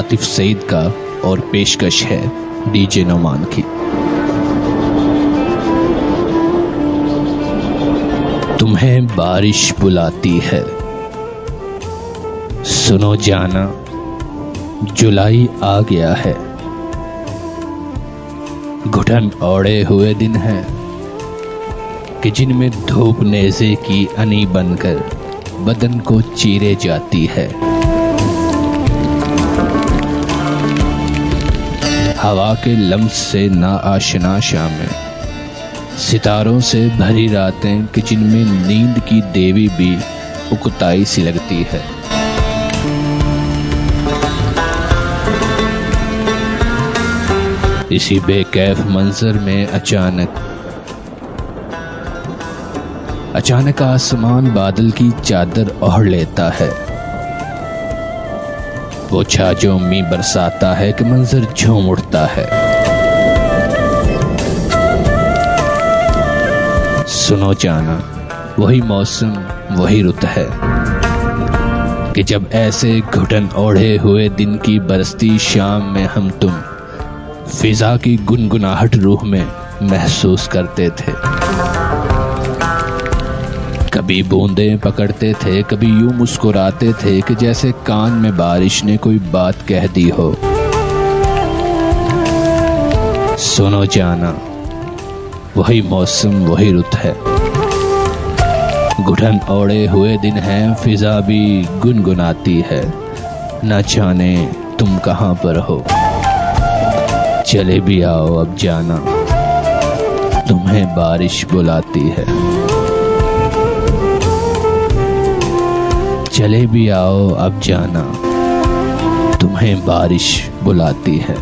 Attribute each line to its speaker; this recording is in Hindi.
Speaker 1: आतिफ सईद का और पेशकश है डीजे नौमान की। तुम्हें बारिश बुलाती है, सुनो जाना जुलाई आ गया है। घुटन ओढ़े हुए दिन है कि जिनमें धूप नेज़े की अनी बनकर बदन को चीरे जाती है। हवा के लम्स से ना आशना शामें, सितारों से भरी रातें कि जिनमें नींद की देवी भी उकताई सी लगती है। इसी बेकैफ मंजर में अचानक आसमान बादल की चादर ओढ़ लेता है। वो छाजों में बरसाता है कि मंजर झूम उठता है। सुनो जाना, वही मौसम वही रुत है कि जब ऐसे घुटन ओढ़े हुए दिन की बरसती शाम में हम तुम फिजा की गुनगुनाहट रूह में महसूस करते थे। कभी बूंदें पकड़ते थे, कभी यूं मुस्कुराते थे कि जैसे कान में बारिश ने कोई बात कह दी हो। सुनो जाना, वही मौसम वही रुत है। घुटन ओढ़े हुए दिन है, फिजा भी गुनगुनाती है। न जाने तुम कहाँ पर हो, चले भी आओ अब जाना, तुम्हें बारिश बुलाती है। चले भी आओ अब जाना, तुम्हें बारिश बुलाती है।